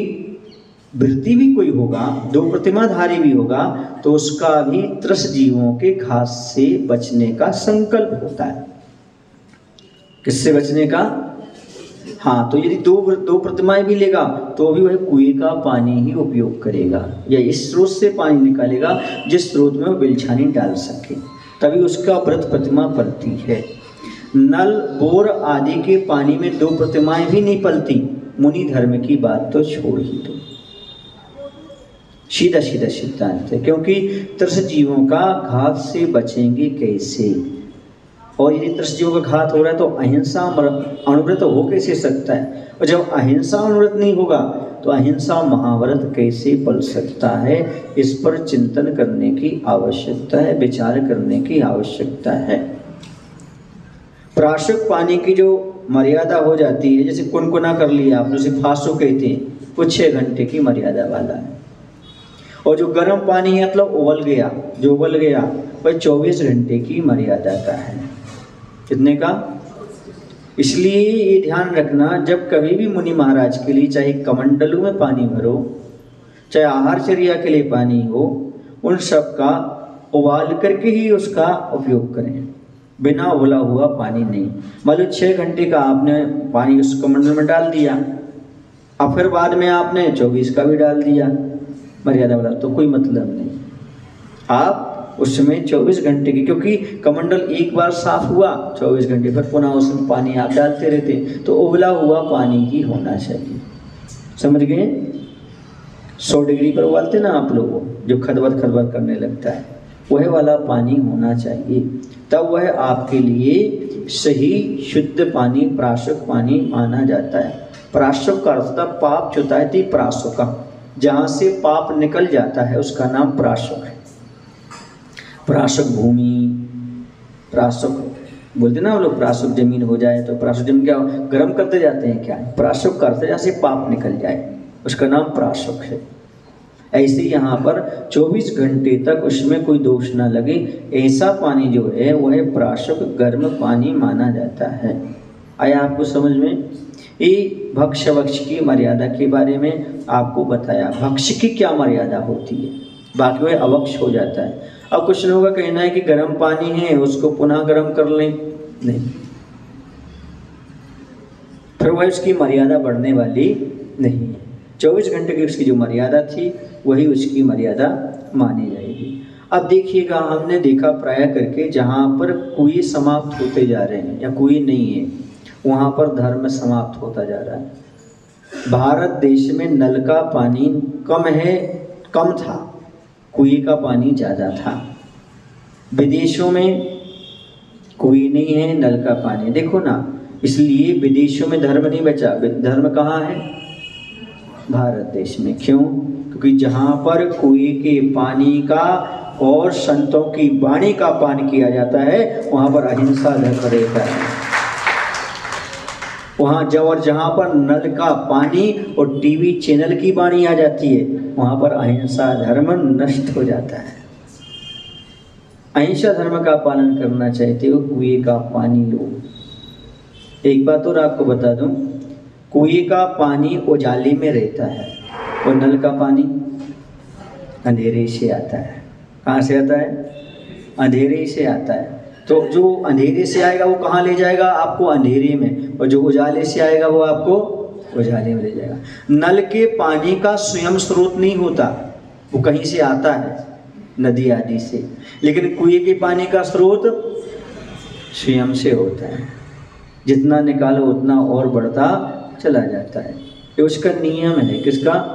वृत्ति भी कोई होगा, 2 प्रतिमाधारी भी होगा, तो उसका भी त्रस जीवों के घास से बचने का संकल्प होता है। किससे बचने का? हाँ, तो यदि दो प्रतिमाएं भी लेगा तो भी वह कुएं का पानी ही उपयोग करेगा या इस स्रोत से पानी निकालेगा जिस स्रोत में वह बिलछानी डाल सके, तभी उसका व्रत प्रतिमा पलती है। नल, बोर आदि के पानी में 2 प्रतिमाएं भी नहीं पलती, मुनि धर्म की बात तो छोड़ ही दो। सीधा सीधा सिद्धांत है, क्योंकि त्रस जीवों का घात से बचेंगे कैसे? और यदि त्रस जीवों का घात हो रहा है तो अहिंसा अनुव्रत हो कैसे सकता है? और जब अहिंसा अनुव्रत नहीं होगा तो अहिंसा महाव्रत कैसे पल सकता है, इस पर चिंतन करने की आवश्यकता है, विचार करने की आवश्यकता है। प्राशुक पानी की जो मर्यादा हो जाती है, जैसे कुनकुना कर लिया आपने, उसे फासु कहते हैं, वो 6 घंटे की मर्यादा वाला है। और जो गर्म पानी है मतलब उबल गया, जो उबल गया वह 24 घंटे की मर्यादा का है। कितने का? इसलिए ये ध्यान रखना, जब कभी भी मुनि महाराज के लिए चाहे कमंडलों में पानी भरो, चाहे आहारचर्या के लिए पानी हो, उन सब का उबाल करके ही उसका उपयोग करें, बिना उबला हुआ पानी नहीं। मान लो 6 घंटे का आपने पानी उस कमंडल में डाल दिया, अब फिर बाद में आपने 24 का भी डाल दिया मर्यादा वाला, तो कोई मतलब नहीं। आप उसमें 24 घंटे की, क्योंकि कमंडल एक बार साफ हुआ 24 घंटे फिर पुनः उसमें पानी आप डालते रहते, तो उबला हुआ पानी ही होना चाहिए। समझ गए? 100 डिग्री पर उबालते ना आप लोगों, जो खदबद खदबद करने लगता है, वह वाला पानी होना चाहिए, तब वह आपके लिए सही शुद्ध पानी, प्राशुक पानी माना जाता है। प्राशुक का अर्थ था पाप चुतायती प्राशुका, जहाँ से पाप निकल जाता है उसका नाम प्राशुक है। प्राशुक भूमि, प्राशुक बोलते ना हम लोग, प्राशुक जमीन हो जाए तो प्राशुक जमीन क्या गर्म करते जाते हैं क्या? प्राशुक का अर्थ है जहाँ से पाप निकल जाए, उसका नाम प्राशुक है। ऐसे यहाँ पर 24 घंटे तक उसमें कोई दोष ना लगे, ऐसा पानी जो है वह प्राशुक गर्म पानी माना जाता है। आया आपको समझ में? ये भक्ष्य वक्ष की मर्यादा के बारे में आपको बताया, भक्ष्य की क्या मर्यादा होती है, बाकी वह अवक्ष हो जाता है। अब कुछ लोगों का कहना है कि गर्म पानी है उसको पुनः गर्म कर लें, नहीं, फिर वह उसकी मर्यादा बढ़ने वाली नहीं है। 24 घंटे की उसकी जो मर्यादा थी वही उसकी मर्यादा मानी जाएगी। अब देखिएगा, हमने देखा प्राय करके जहाँ पर कुएं समाप्त होते जा रहे हैं या कुएं नहीं है, वहाँ पर धर्म समाप्त होता जा रहा है। भारत देश में नल का पानी कम था, कुएं का पानी ज़्यादा था। विदेशों में कुएं नहीं है, नल का पानी, देखो ना, इसलिए विदेशों में धर्म नहीं बचा। धर्म कहाँ है? भारत देश में। क्यों? क्योंकि जहाँ पर कुएं के पानी का और संतों की वाणी का पान किया जाता है, वहाँ पर अहिंसा धर्म रहता है। वहाँ जहाँ पर नल का पानी और टीवी चैनल की वाणी आ जाती है, वहाँ पर अहिंसा धर्म नष्ट हो जाता है। अहिंसा धर्म का पालन करना चाहते हो, कुएं का पानी लो। एक बात और आपको बता दूं, कुएं का पानी उजाले में रहता है और नल का पानी अंधेरे से आता है। कहाँ से आता है? अंधेरे से आता है। तो जो अंधेरे से आएगा वो कहाँ ले जाएगा? आपको अंधेरे में, और जो उजाले से आएगा वो आपको उजाले में ले जाएगा। नल के पानी का स्वयं स्रोत नहीं होता, वो कहीं से आता है, नदी आदि से, लेकिन कुएं के पानी का स्रोत स्वयं से होता है। जितना निकालो उतना और बढ़ता चला जाता है, ये उसका नियम है। किसका?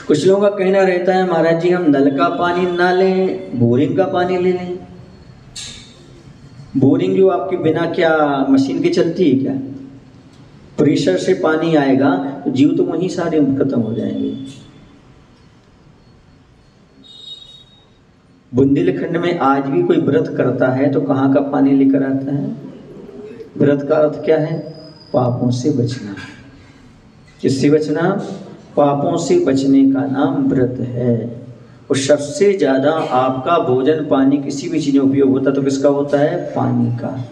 कुछ लोगों का कहना रहता है, महाराज जी हम नल का पानी ना लें, बोरिंग का पानी ले लें। बोरिंग जो आपके बिना क्या मशीन के चलती है क्या? प्रेशर से पानी आएगा तो जीव तो वहीं सारे खत्म हो जाएंगे। बुंदेलखंड में आज भी कोई व्रत करता है तो कहाँ का पानी लेकर आता है? व्रत का अर्थ क्या है? पापों से बचना। किससे बचना? पापों से बचने का नाम व्रत है। और सबसे ज़्यादा आपका भोजन पानी किसी भी चीज़ में उपयोग होता तो किसका होता है? पानी का।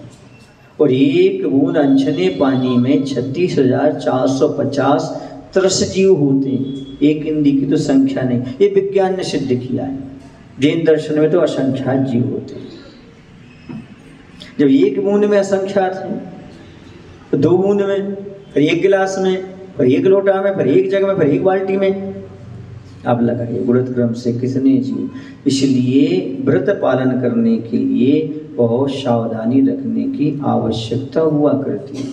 और एक बूंद अनछने पानी में 36,450 तरस जीव होते हैं। एक इंद्री की तो संख्या नहीं, ये विज्ञान ने सिद्ध किया है। जैन दर्शन में तो असंख्यात जीव होते हैं। जब एक बूंद में असंख्यात है तो 2 बूंद में, फिर 1 गिलास में, फिर 1 लोटा में, फिर 1 जग में, फिर 1 बाल्टी में, आप लगाइए व्रत क्रम से किसने जीव। इसलिए व्रत पालन करने के लिए बहुत सावधानी रखने की आवश्यकता हुआ करती है।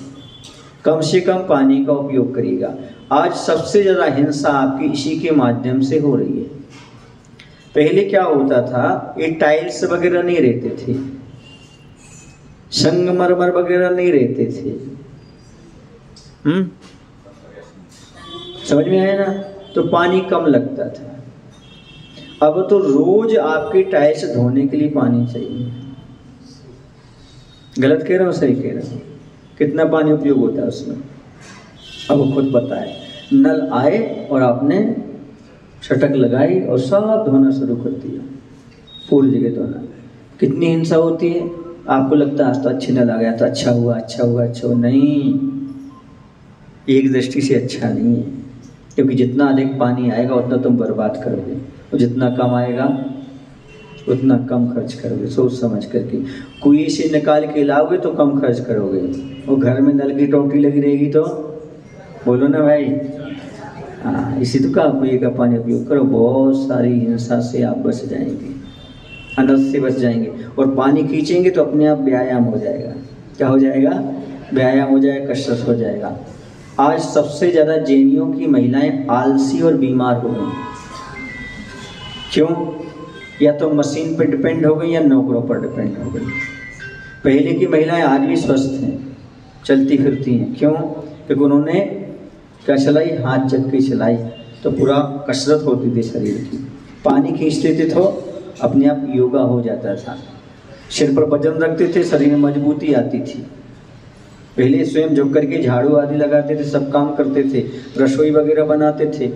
कम से कम पानी का उपयोग करिएगा। आज सबसे ज़्यादा हिंसा आपकी इसी के माध्यम से हो रही है। पहले क्या होता था, ये टाइल्स वगैरह नहीं रहते थे, संगमरमर वगैरह नहीं रहते थे, समझ में आया ना? तो पानी कम लगता था। अब तो रोज आपके टाइल्स धोने के लिए पानी चाहिए। गलत कह रहा हूँ सही कह रहा हूँ? कितना पानी उपयोग होता है उसमें? अब वो खुद पता है। नल आए और आपने छटक लगाई और सब धोना शुरू कर दिया, पूरी जगह धोना। कितनी हिंसा होती है? आपको लगता है आज तो अच्छे नल आ गया तो अच्छा हुआ, अच्छा हुआ, अच्छा हुआ। नहीं, एक दृष्टि से अच्छा नहीं है, क्योंकि जितना अधिक पानी आएगा उतना तुम बर्बाद करोगे, और जितना कम आएगा उतना कम खर्च करोगे। सोच समझ करके कुएं से निकाल के लाओगे तो कम खर्च करोगे, और घर में नल की टोटी लगी रहेगी तो बोलो ना भाई। हाँ, इसी तो कहा कुएं का पानी उपयोग करो। बहुत सारी हिंसा से आप बच जाएंगे, अनर्थ से बच जाएंगे। और पानी खींचेंगे तो अपने आप व्यायाम हो जाएगा। क्या हो जाएगा? व्यायाम हो जाएगा, कसरत हो जाएगा। आज सबसे ज़्यादा जैनियों की महिलाएं आलसी और बीमार हो गई। क्यों? या तो मशीन पर डिपेंड हो गई या नौकरों पर डिपेंड हो गई। पहले की महिलाएं आज भी स्वस्थ हैं, चलती फिरती हैं। क्यों? क्योंकि उन्होंने क्या चलाई? हाथ चक्की चलाई, तो पूरा कसरत होती थी शरीर की। पानी खींचते थे तो अपने आप योगा हो जाता था। सिर पर वजन रखते थे, शरीर में मजबूती आती थी। पहले स्वयं झुक करके झाड़ू आदि लगाते थे, सब काम करते थे, रसोई वगैरह बनाते थे,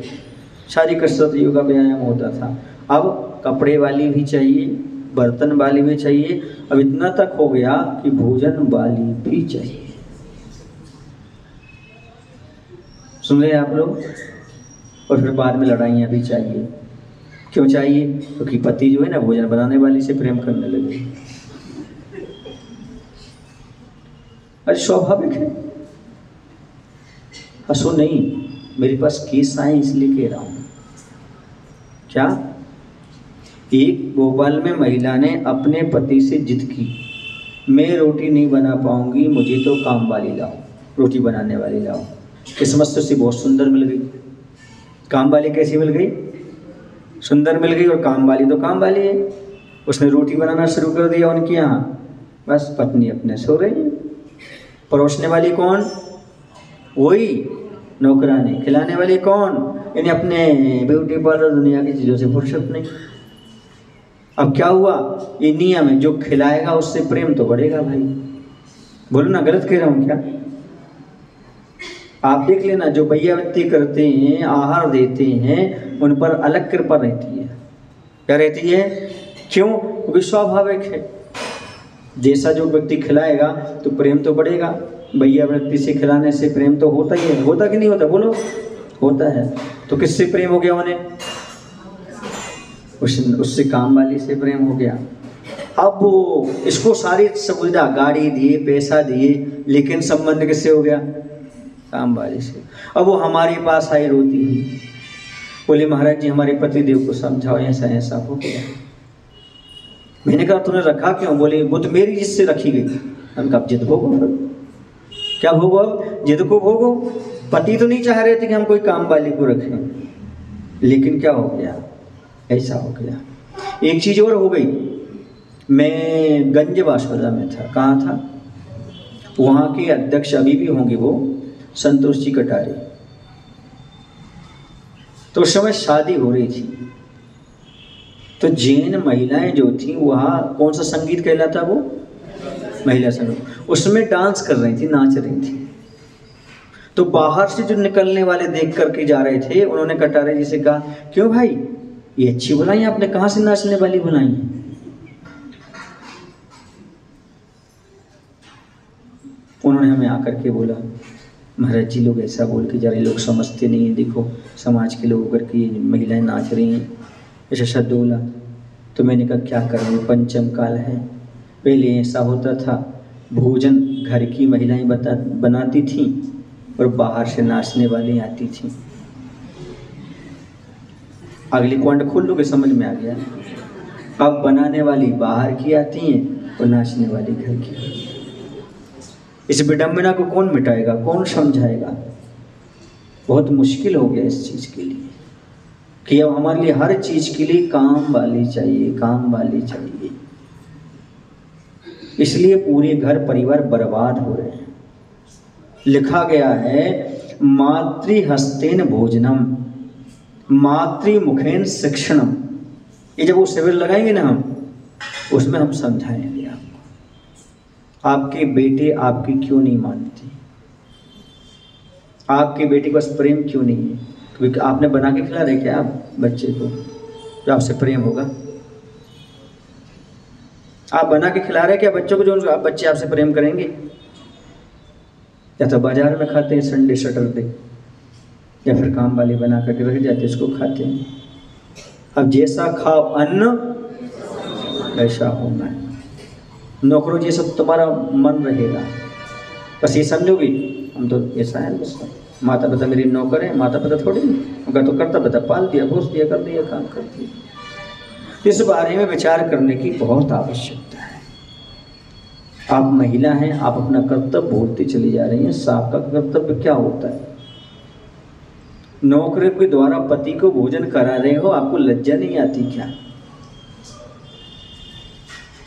सारी कसरत योगा व्यायाम होता था। अब कपड़े वाली भी चाहिए, बर्तन वाली भी चाहिए, अब इतना तक हो गया कि भोजन वाली भी चाहिए। सुन रहे हैं आप लोग? और फिर बाद में लड़ाइयाँ भी चाहिए। क्यों चाहिए? क्योंकि पति जो है ना भोजन बनाने वाली से प्रेम करने लगे। अरे स्वाभाविक है, असो नहीं। मेरे पास केस आए इसलिए कह रहा हूँ। क्या? एक भोपाल में महिला ने अपने पति से जिद की, मैं रोटी नहीं बना पाऊंगी, मुझे तो काम वाली लाओ, रोटी बनाने वाली लाओ। किस्मत से उसे बहुत सुंदर मिल गई। काम वाली कैसी मिल गई? सुंदर मिल गई। और काम वाली तो काम वाली है। उसने रोटी बनाना शुरू कर दिया उनके यहाँ, बस पत्नी अपने सो रही है। परोसने वाली कौन? वही नौकरानी। खिलाने वाली कौन? इन्हें अपने ब्यूटी पार्लर दुनिया की चीज़ों से फुर्सत नहीं। अब क्या हुआ? ये नियम है, जो खिलाएगा उससे प्रेम तो बढ़ेगा भाई। बोलो ना, गलत कह रहा हूँ क्या? आप देख लेना, जो भैयावृत्ति करते हैं, आहार देते हैं, उन पर अलग कृपा रहती है। क्या रहती है? क्यों? क्योंकि स्वाभाविक है, जैसा जो व्यक्ति खिलाएगा तो प्रेम तो बढ़ेगा। भैयावृत्ति से खिलाने से प्रेम तो होता ही है। होता कि नहीं होता? बोलो, होता है। तो किससे प्रेम हो गया उन्हें? उससे काम वाली से प्रेम हो गया। अब वो इसको सारी सुविधा, गाड़ी दिए, पैसा दिए, लेकिन संबंध किससे हो गया? काम वाली से। अब वो हमारे पास आई रोती हुई, बोले महाराज जी हमारे पति देव को समझाओ, ऐसा ऐसा हो गया। मैंने कहा तूने रखा क्यों? बोले वो तो मेरी जिद से रखी गई। हम कहा जिद भोगो। क्या भोगो? जिद को भोगो। पति तो नहीं चाह रहे थे कि हम कोई काम वाली को रखें, लेकिन क्या हो गया? ऐसा हो गया। एक चीज़ और हो गई। मैं गंज बासोदा में था। कहाँ था? वहाँ के अध्यक्ष अभी भी होंगे वो, संतोष जी कटारे। तो उस समय शादी हो रही थी, तो जैन महिलाएं जो थी वहाँ, कौन सा संगीत कहलाता वो? महिला संगीत। उसमें डांस कर रही थी, नाच रही थी। तो बाहर से जो निकलने वाले देख करके जा रहे थे, उन्होंने कटारे जी से कहा, क्यों भाई ये अच्छी बुलाई, आपने कहाँ से नाचने वाली बुलाई है? उन्होंने हमें आकर के बोला, महाराज जी लोग ऐसा बोल के जा रहे, लोग समझते नहीं है, देखो समाज के लोग करके महिलाएं नाच रही हैं, ऐसा शब्द बोला। तो मैंने कहा क्या करें, पंचम काल है। पहले ऐसा होता था, भोजन घर की महिलाएं बनाती थीं और बाहर से नाचने वाली आती थीं। अगली पॉइंट खोल लोगे, समझ में आ गया? अब बनाने वाली बाहर की आती हैं और नाचने वाली घर की। इस विडंबना को कौन मिटाएगा, कौन समझाएगा? बहुत मुश्किल हो गया इस चीज़ के लिए कि अब हमारे लिए हर चीज़ के लिए काम वाली चाहिए, काम वाली चाहिए। इसलिए पूरे घर परिवार बर्बाद हो रहे हैं। लिखा गया है मातृहस्तेन भोजनम मातृमुखेन शिक्षणम। ये जब वो शिविर लगाएंगे ना हम, उसमें हम समझाएंगे आपको, आपके बेटे आपकी क्यों नहीं मानते, आपके बेटे के पास प्रेम क्यों नहीं है, क्योंकि आपने बना के खिला रहे क्या आप बच्चे को जो आपसे प्रेम होगा? आप बना के खिला रहे क्या बच्चों को जो आप बच्चे आपसे प्रेम करेंगे? या तो बाजार में खाते हैं संडे सैटरडे, या फिर काम वाले बना करके रख जाते इसको खाते हैं। अब जैसा खाओ अन्न वैसा होना है। नौकरों जैसा तुम्हारा मन रहेगा, बस ये समझोगी हम तो ऐसा है, बस माता पिता मेरी नौकर है, माता पिता थोड़ी अगर तो करता पिता पाल दिया, घोष दिया, कर दिया, काम कर दिया। इस बारे में विचार करने की बहुत आवश्यकता है। आप महिला हैं, आप अपना कर्तव्य भूलती चली जा रही हैं। साहब का कर्तव्य क्या होता है? नौकरी के द्वारा पति को भोजन करा रहे हो, आपको लज्जा नहीं आती क्या?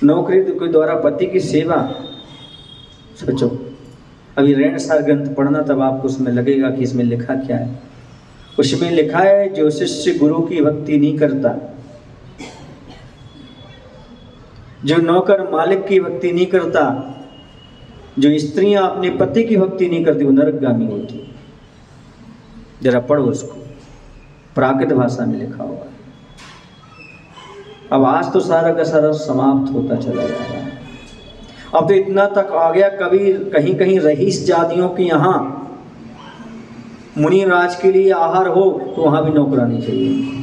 नौकरी के द्वारा पति की सेवा, सोचो अभी ऋण सार ग्रंथ पढ़ना, तब आपको उसमें लगेगा कि इसमें लिखा क्या है। उसमें लिखा है जो शिष्य गुरु की भक्ति नहीं करता, जो नौकर मालिक की भक्ति नहीं करता, जो स्त्रियां अपने पति की भक्ति नहीं करती, वो नरकगामी होती है। जरा पढ़ो उसको, प्राकृत भाषा में लिखा हुआ है। अब आज तो सारा का सारा समाप्त होता चला जा रहा है। अब तो इतना तक आ गया, कभी कहीं कहीं रईस जातियों के यहाँ मुनि राज के लिए आहार हो तो वहां भी नौकरानी चाहिए।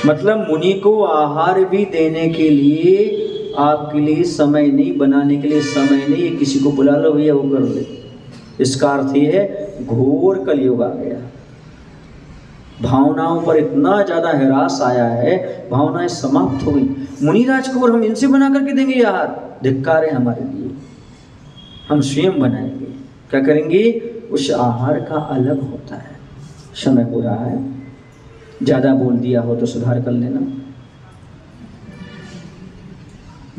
मतलब मुनि को आहार भी देने के लिए आपके लिए समय नहीं, बनाने के लिए समय नहीं, किसी को बुला लो भैया वो कर ले। इसका अर्थ ये है घोर कलयुग आ गया। भावनाओं पर इतना ज़्यादा हिरास आया है, भावनाएं समाप्त हो गई। मुनिराज को और हम इनसे बना करके देंगे आहार, धिक्कार है हमारे लिए। हम स्वयं बनाएंगे। क्या करेंगे? उस आहार का अलग होता है। समय हो रहा है, ज़्यादा बोल दिया हो तो सुधार कर लेना।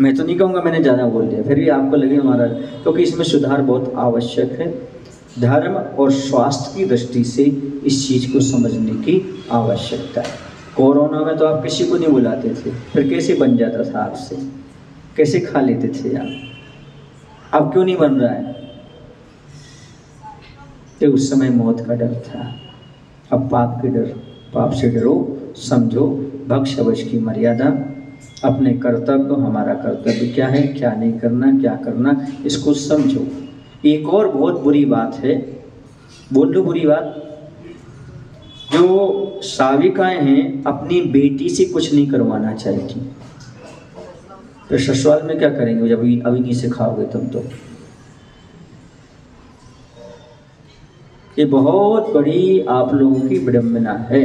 मैं तो नहीं कहूँगा मैंने ज़्यादा बोल दिया, फिर भी आपको लगे हमारा, क्योंकि इसमें सुधार बहुत आवश्यक है। धर्म और स्वास्थ्य की दृष्टि से इस चीज़ को समझने की आवश्यकता है। कोरोना में तो आप किसी को नहीं बुलाते थे, फिर कैसे बन जाता था आपसे, कैसे खा लेते थे आप? अब क्यों नहीं बन रहा है? तो उस समय मौत का डर था, अब पाप के डर, पाप से डरो, समझो भक्ष्य वश की मर्यादा, अपने कर्तव्य, हमारा कर्तव्य क्या है, क्या नहीं करना, क्या करना, इसको समझो। एक और बहुत बुरी बात है, बोल लो बुरी बात, जो साविकाएं हैं अपनी बेटी से कुछ नहीं करवाना चाहती, तो ससुराल में क्या करेंगे जब अभी नहीं सिखाओगे तुम तो? ये बहुत बड़ी आप लोगों की विडंबना है।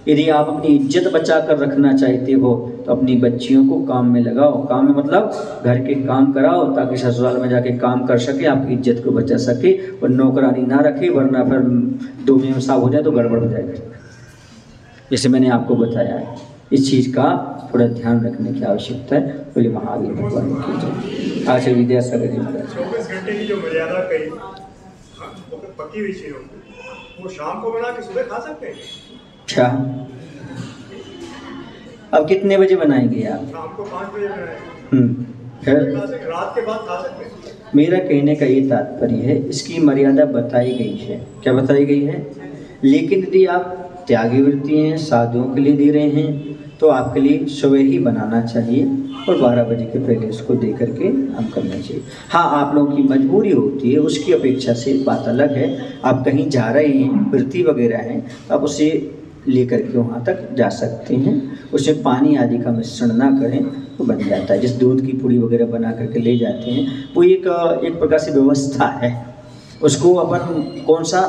यदि आप अपनी इज्जत बचा कर रखना चाहते हो तो अपनी बच्चियों को काम में लगाओ। काम में मतलब घर के काम कराओ, ताकि ससुराल में जाके काम कर सके, आपकी इज्जत को बचा सके, और नौकरानी ना रखे, वरना फिर दो में साफ हो जाए तो गड़बड़ हो जाएगा। जैसे मैंने आपको बताया है, इस चीज़ का थोड़ा ध्यान रखने की आवश्यकता है। बोले महावीर भगवान की जय। आज विद्यासागर जी महाराज 24 घंटे की जो मर्यादा कही पकी हुई चीज़ों वो शाम को बना के सुबह खा सकते हैं? अच्छा, अब कितने बजे बनाएंगे आप? शाम को 5 बजे बनाएंगे। फिर रात के बाद खा सकते हैं। मेरा कहने का ये तात्पर्य है, इसकी मर्यादा बताई गई है। क्या बताई गई है? लेकिन यदि आप त्यागी वृत्ति हैं, साधुओं के लिए दे रहे हैं, तो आपके लिए सुबह ही बनाना चाहिए और 12 बजे के पहले उसको दे करके हम करना चाहिए। हाँ, आप लोगों की मजबूरी होती है, उसकी अपेक्षा से बात अलग है। आप कहीं जा रहे हैं, वृत्ति वगैरह हैं, तो आप उसे लेकर के वहाँ तक जा सकते हैं। उसमें पानी आदि का मिश्रण ना करें तो बन जाता है। जिस दूध की पूड़ी वगैरह बना करके ले जाते हैं, वो एक प्रकार से व्यवस्था है। उसको अपन कौन सा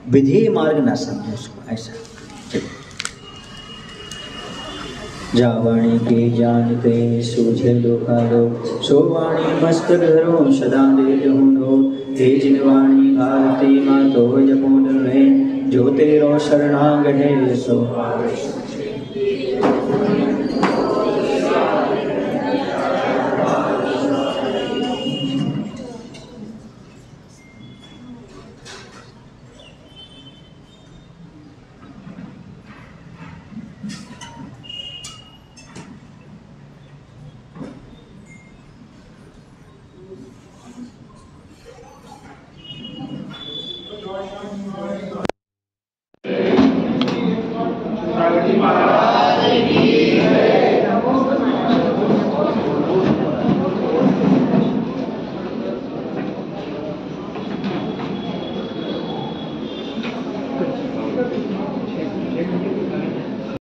विधेय मार्ग ना समझे उसको, ऐसा। जावाणी के जानते सूझे दुखालो, सोवाणी मस्तक धरो सदा दे ढूंढो, तेज निवाणी भारती मातो जपोन में, जो तेरो शरणागढ़ सो